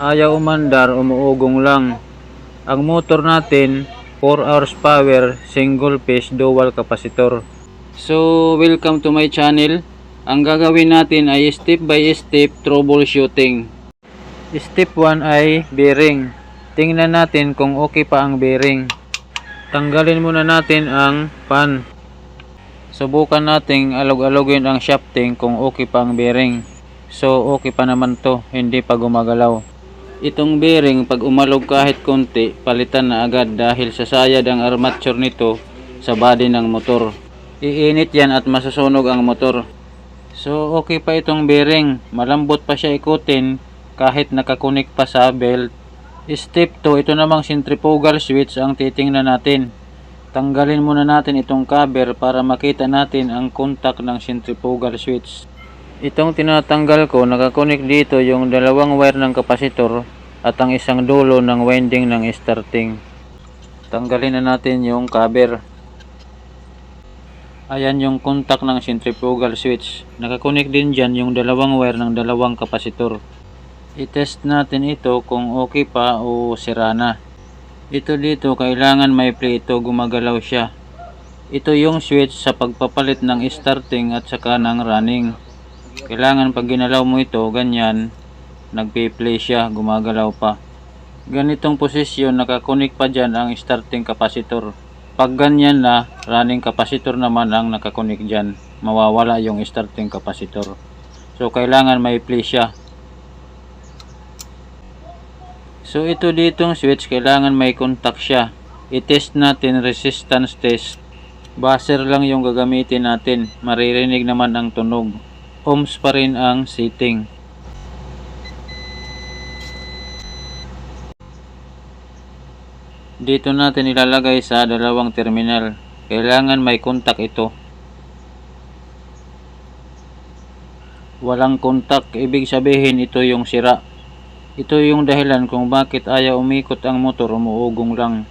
ayaw umandar, umuugong lang. Ang motor natin 4 hours power, single phase dual capacitor. So welcome to my channel. Ang gagawin natin ay step by step troubleshooting. Step 1 ay bearing. Tingnan natin kung okay pa ang bearing. Tanggalin muna natin ang pan. Subukan nating alog-alogin ang shafting kung okay pa ang bearing. So okay pa naman to, hindi pa gumagalaw. Itong bearing pag umalog kahit konti, palitan na agad dahil sasayad ang armature nito sa body ng motor. Iinit yan at masusunog ang motor. So okay pa itong bearing, malambot pa siya ikutin kahit nakakunik pa sa belt. Step 2, ito namang centrifugal switch ang titingnan natin. Tanggalin muna natin itong cover para makita natin ang contact ng centrifugal switch. Itong tinatanggal ko, nakakunik dito yung dalawang wire ng kapasitor at ang isang dulo ng winding ng starting. Tanggalin na natin yung cover. Ayan yung contact ng centrifugal switch. Nakakunik din dyan yung dalawang wire ng dalawang kapasitor. I-test natin ito kung okay pa o sira na. Ito dito, kailangan may play ito, gumagalaw siya. Ito yung switch sa pagpapalit ng starting at saka ng running. Kailangan pag ginalaw mo ito, ganyan, nagpe-play siya, gumagalaw pa. Ganitong posisyon, nakakunik pa dyan ang starting capacitor. Pag ganyan na, running capacitor naman ang nakakunik dyan. Mawawala yung starting capacitor. So, kailangan may play siya. So ito ditong switch, kailangan may contact siya. I-test natin, resistance test. Buzzer lang yung gagamitin natin. Maririnig naman ang tunog. Ohms pa rin ang setting. Dito natin ilalagay sa dalawang terminal. Kailangan may contact ito. Walang contact, ibig sabihin ito yung sira. Ito yung dahilan kung bakit ayaw umikot ang motor, umuugong lang.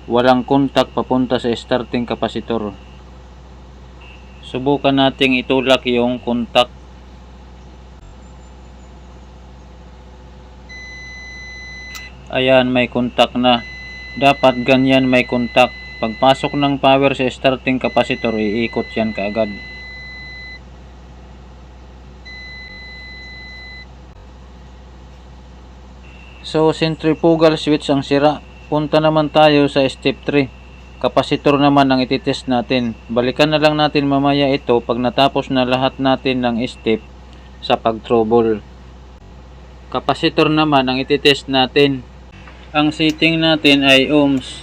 Walang contact papunta sa starting capacitor. Subukan nating itulak yung contact. Ayan, may contact na. Dapat ganyan may contact. Pagpasok ng power sa starting capacitor, iikot yan kaagad. So centrifugal switch ang sira. Punta naman tayo sa step 3. Kapasitor naman ang ititest natin. Balikan na lang natin mamaya ito pag natapos na lahat natin ng step sa pag-trouble. Kapasitor naman ang ititest natin. Ang setting natin ay ohms.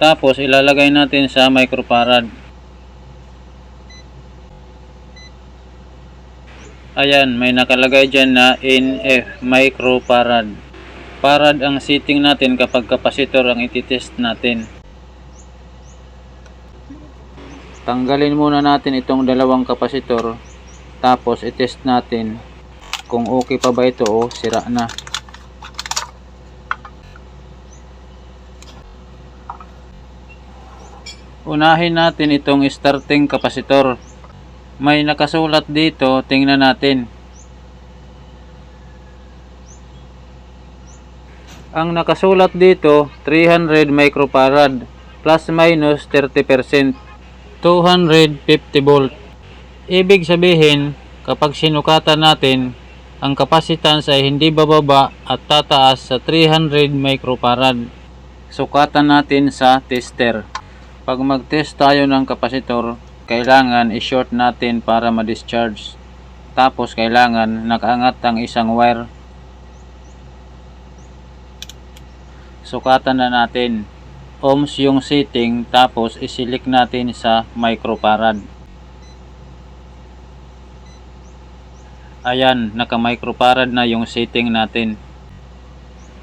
Tapos ilalagay natin sa microfarad. Ayan, may nakalagay dyan na NF microfarad. Farad ang setting natin kapag kapasitor ang ititest natin. Tanggalin muna natin itong dalawang kapasitor. Tapos itest natin kung okay pa ba ito o sira na. Unahin natin itong starting kapasitor. May nakasulat dito, tingnan natin. Ang nakasulat dito, 300 microfarad, plus minus 30%, 250 volt. Ibig sabihin, kapag sinukatan natin, ang kapasitans ay hindi bababa at tataas sa 300 microfarad. Sukatan natin sa tester. Pag mag-test tayo ng kapasitor, kailangan i-short natin para ma-discharge. Tapos kailangan nakaangat ang isang wire. Sukatan na natin. Ohms yung setting, tapos isilik natin sa microfarad. Ayan, naka microfarad na yung setting natin.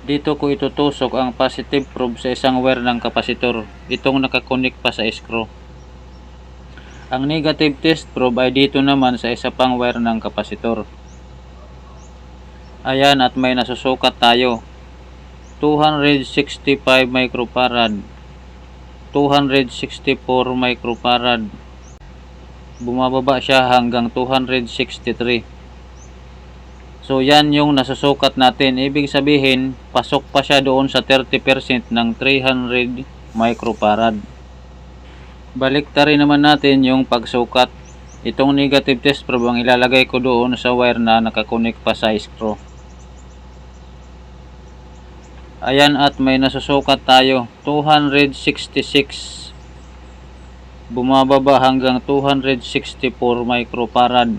Dito ko itutusok ang positive probe sa isang wire ng kapasitor. Itong nakakunik pa sa screw. Ang negative test probe ay dito naman sa isa pang wire ng kapasitor. Ayan, at may nasusukat tayo. 265 microfarad, 264 microfarad. Bumababa siya hanggang 263. So yan yung nasusukat natin. Ibig sabihin, pasok pa siya doon sa 30% ng 300 microfarad. Baliktarin naman natin yung pagsukat. Itong negative test probe ang ilalagay ko doon sa wire na nakakonek pa sa screw. Ayan, at may nasusukat tayo, 266. Bumababa hanggang 264 microfarad.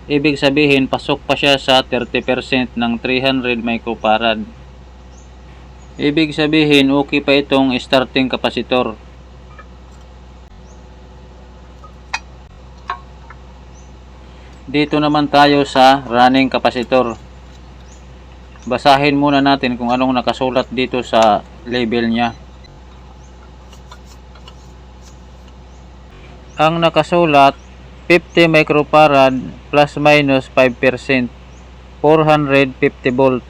Ibig sabihin, pasok pa siya sa 30% ng 300 microfarad. Ibig sabihin, okay pa itong starting capacitor. Dito naman tayo sa running capacitor. Basahin muna natin kung anong nakasulat dito sa label niya. Ang nakasulat, 50 microfarad plus minus 5%, 450 volt.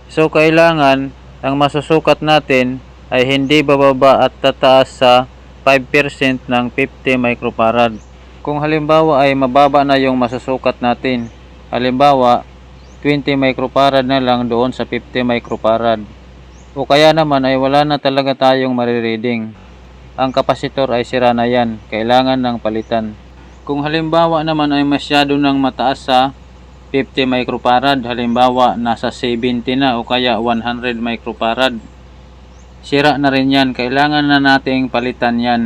So kailangan ang masusukat natin ay hindi bababa at tataas sa 5% ng 50 microfarad. Kung halimbawa ay mababa na yung masusukat natin, halimbawa 20 microfarad na lang doon sa 50 microfarad, o kaya naman ay wala na talaga tayong marireading, ang kapasitor ay sira na yan, kailangan ng palitan. Kung halimbawa naman ay masyado nang mataas sa 50 microfarad, halimbawa nasa 70 na o kaya 100 microfarad, sira na rin yan, kailangan na nating palitan yan.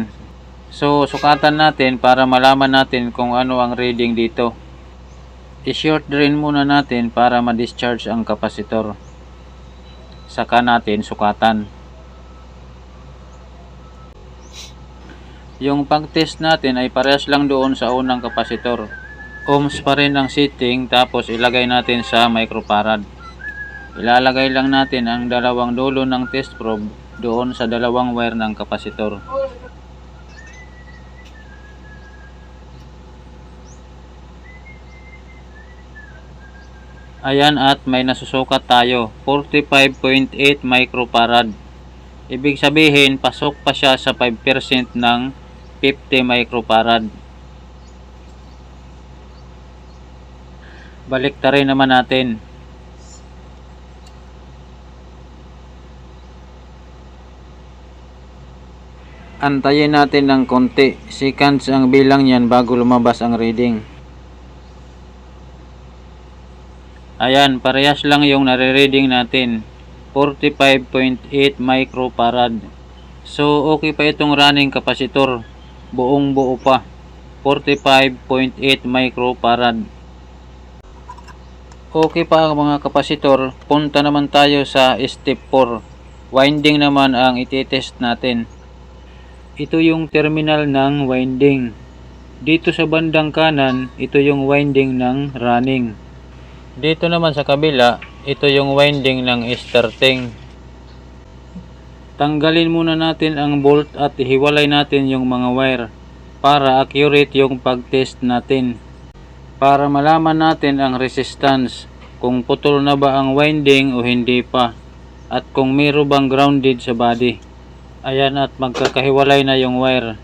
So sukatan natin para malaman natin kung ano ang reading dito. I-short drain muna natin para ma-discharge ang kapasitor, saka natin sukatan. Yung pag-test natin ay parehas lang doon sa unang kapasitor. Ohms pa rin ang setting, tapos ilagay natin sa microfarad. Ilalagay lang natin ang dalawang dulo ng test probe doon sa dalawang wire ng kapasitor. Ayan, at may nasusukat tayo, 45.8 microfarad. Ibig sabihin, pasok pa siya sa 5% ng 50 microfarad. Baliktarin naman natin. Antayin natin ng konti, seconds ang bilang niyan bago lumabas ang reading. Ayan, parehas lang yung nare-reading natin, 45.8 microfarad. So okay pa itong running kapasitor, buong buo pa, 45.8 microfarad. Okay pa ang mga kapasitor. Punta naman tayo sa step 4. Winding naman ang ititest natin. Ito yung terminal ng winding. Dito sa bandang kanan, ito yung winding ng running. Dito naman sa kabila, ito yung winding ng starting. Tanggalin muna natin ang bolt at hiwalay natin yung mga wire para accurate yung pag-test natin. Para malaman natin ang resistance, kung putol na ba ang winding o hindi pa, at kung mayro bang grounded sa body. Ayan, at magkakahiwalay na yung wire.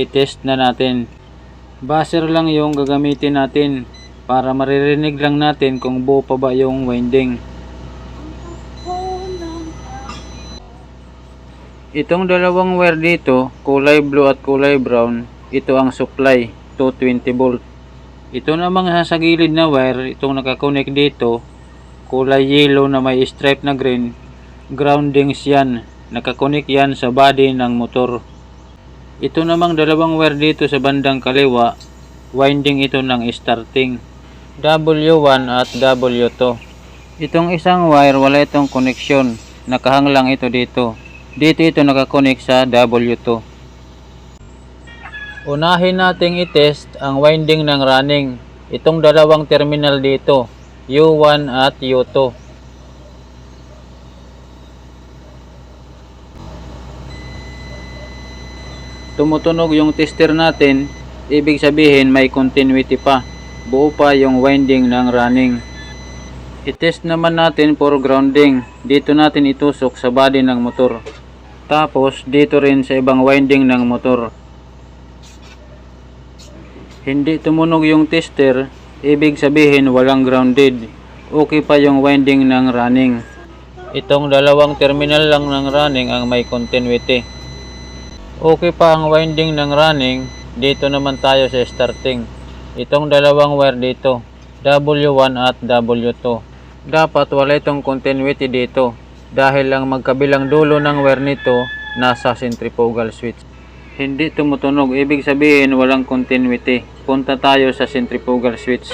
I-test na natin. Buzzer lang yung gagamitin natin para maririnig lang natin kung buo pa ba yung winding. Itong dalawang wire dito, kulay blue at kulay brown, ito ang supply, 220 volt. Ito namang sa gilid na wire, itong nakakonek dito, kulay yellow na may stripe na green, groundings yan, nakakonek yan sa body ng motor. Ito namang dalawang wire dito sa bandang kaliwa, winding ito ng starting, W1 at W2. Itong isang wire, wala itong connection, nakahang lang ito dito. Dito ito nakakonek sa W2. Unahin nating i-test ang winding ng running. Itong dalawang terminal dito, U1 at U2. Tumutunog yung tester natin, ibig sabihin may continuity pa. Buo pa yung winding ng running. I-test naman natin for grounding. Dito natin itusok sa body ng motor. Tapos dito rin sa ibang winding ng motor. Hindi tumunog yung tester ibig sabihin walang grounded. Okay pa yung winding ng running. Itong dalawang terminal lang ng running ang may continuity. Okay pa ang winding ng running. Dito naman tayo sa starting. Itong dalawang wire dito, W1 at W2. Dapat wala itong continuity dito dahil ang magkabilang dulo ng wire nito nasa centrifugal switch. Hindi tumutunog, ibig sabihin walang continuity. Punta tayo sa centrifugal switch.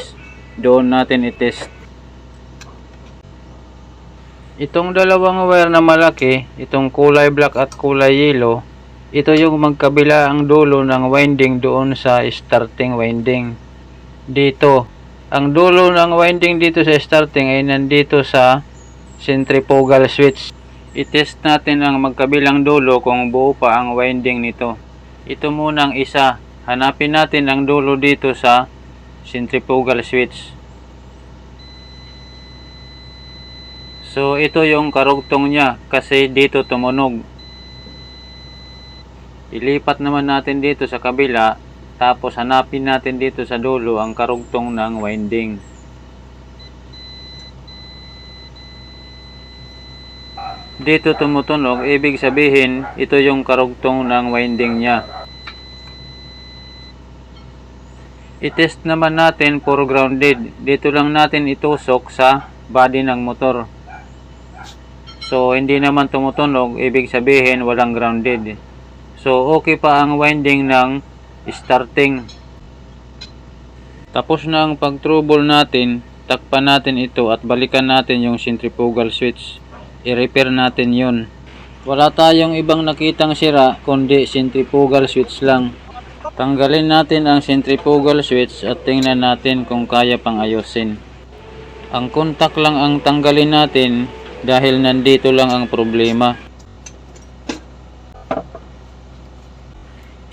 Doon natin i-test. Itong dalawang wire na malaki, itong kulay black at kulay yellow, ito yung magkabila ang dulo ng winding doon sa starting winding. Dito, ang dulo ng winding dito sa starting ay nandito sa centrifugal switch. I-test natin ang magkabilang dulo kung buo pa ang winding nito. Ito munang isa. Hanapin natin ang dulo dito sa centrifugal switch. So ito yung karugtong niya kasi dito tumunog. Ilipat naman natin dito sa kabila, tapos hanapin natin dito sa dulo ang karugtong ng winding. Dito tumutunog, ibig sabihin ito yung karugtong ng winding niya. I-test naman natin for grounded. Dito lang natin itusok sa body ng motor. So hindi naman tumutunog, ibig sabihin walang grounded. So okay pa ang winding ng starting. Tapos na ang pag-trouble natin, takpan natin ito at balikan natin yung centrifugal switch. I-repair natin yun. Wala tayong ibang nakitang sira kundi centrifugal switch lang. Tanggalin natin ang centrifugal switch at tingnan natin kung kaya pang ayusin. Ang contact lang ang tanggalin natin dahil nandito lang ang problema.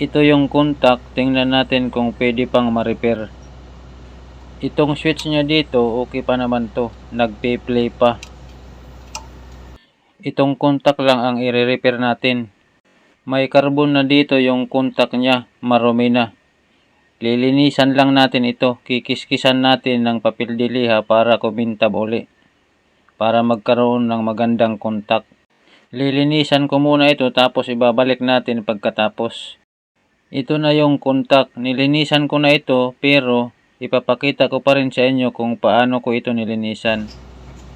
Ito yung contact, tingnan natin kung pwede pang ma-repair. Itong switch nya dito, okay pa naman to, nagpe-play pa. Itong contact lang ang i-repair natin. May carbon na dito yung contact nya, marumi na. Lilinisan lang natin ito, kikiskisan natin ng papel de liha para kumintab uli. Para magkaroon ng magandang contact. Lilinisan ko muna ito tapos ibabalik natin pagkatapos. Ito na yung contact. Nilinisan ko na ito pero ipapakita ko pa rin sa inyo kung paano ko ito nilinisan.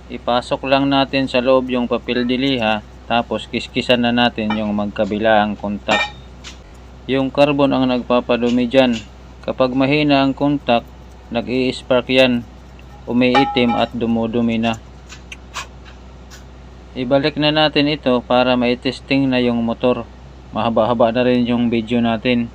Ipasok lang natin sa loob yung papel de liha tapos kiskisan na natin yung magkabilaang contact. Yung carbon ang nagpapadumi dyan. Kapag mahina ang contact, nag-i-spark yan. Umiitim at dumudumi na. Ibalik na natin ito para mai-testing na yung motor. Mahaba-haba na rin yung video natin.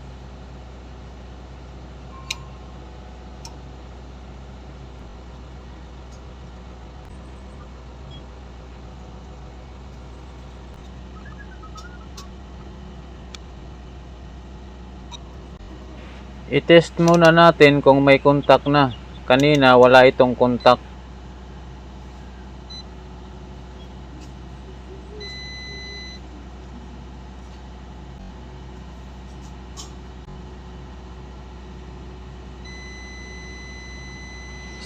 I-test muna natin kung may contact na. Kanina wala itong contact.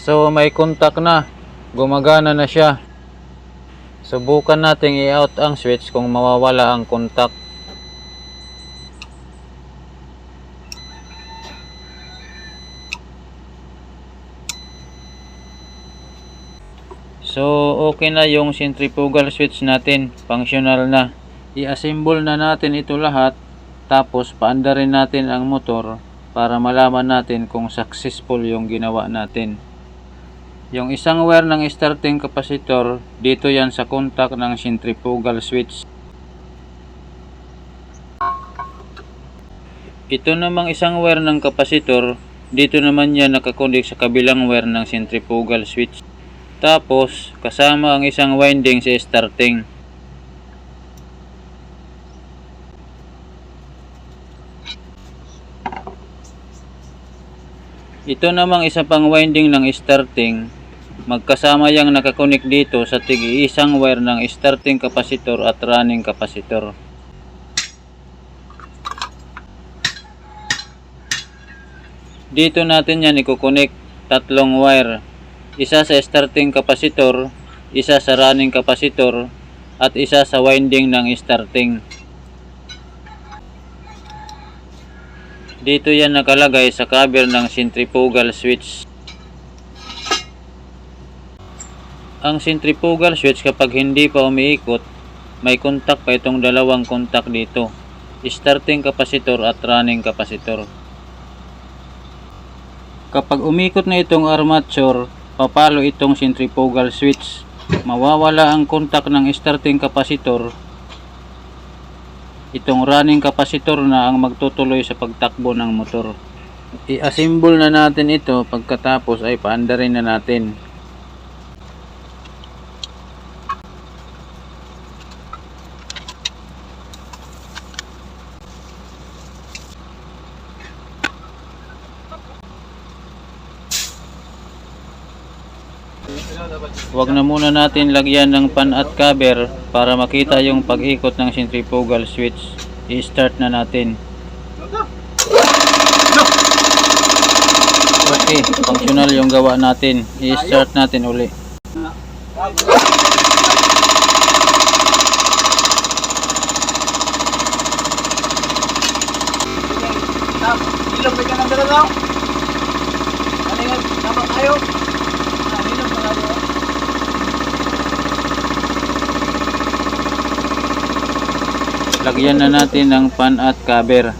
So may contact na, gumagana na siya. Subukan nating i-out ang switch kung mawawala ang contact. So okay na yung centrifugal switch natin, functional na. I-assemble na natin ito lahat, tapos paandarin natin ang motor para malaman natin kung successful yung ginawa natin. Yung isang wire ng starting capacitor, dito yan sa contact ng centrifugal switch. Ito namang isang wire ng capacitor, dito naman yan nakakonect sa kabilang wire ng centrifugal switch. Tapos, kasama ang isang winding sa starting. Ito namang isa pang winding ng starting, magkasama yang nakakonek dito sa tig-iisang wire ng starting capacitor at running capacitor. Dito natin yan ikukonek tatlong wire. Isa sa starting capacitor, isa sa running capacitor, at isa sa winding ng starting. Dito yan nakalagay sa cover ng centrifugal switch. Ang centrifugal switch kapag hindi pa umiikot, may contact pa itong dalawang contact dito, starting capacitor at running capacitor. Kapag umikot na itong armature, papalo itong centrifugal switch. Mawawala ang contact ng starting capacitor. Itong running capacitor na ang magtutuloy sa pagtakbo ng motor. I-assemble na natin ito, pagkatapos ay paandarin na natin. Huwag na muna natin lagyan ng pan at cover para makita yung pag-ikot ng centrifugal switch. I-start na natin. Okay, functional yung gawa natin. I-start natin uli. Ilog may ka ng dalaw? Ano nga, tama tayo? Ilog na tayo. Lagyan na natin ng pan at cover.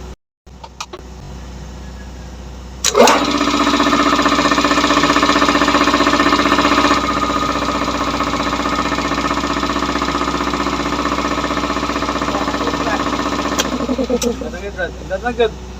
Datangin, Brad. Datangin.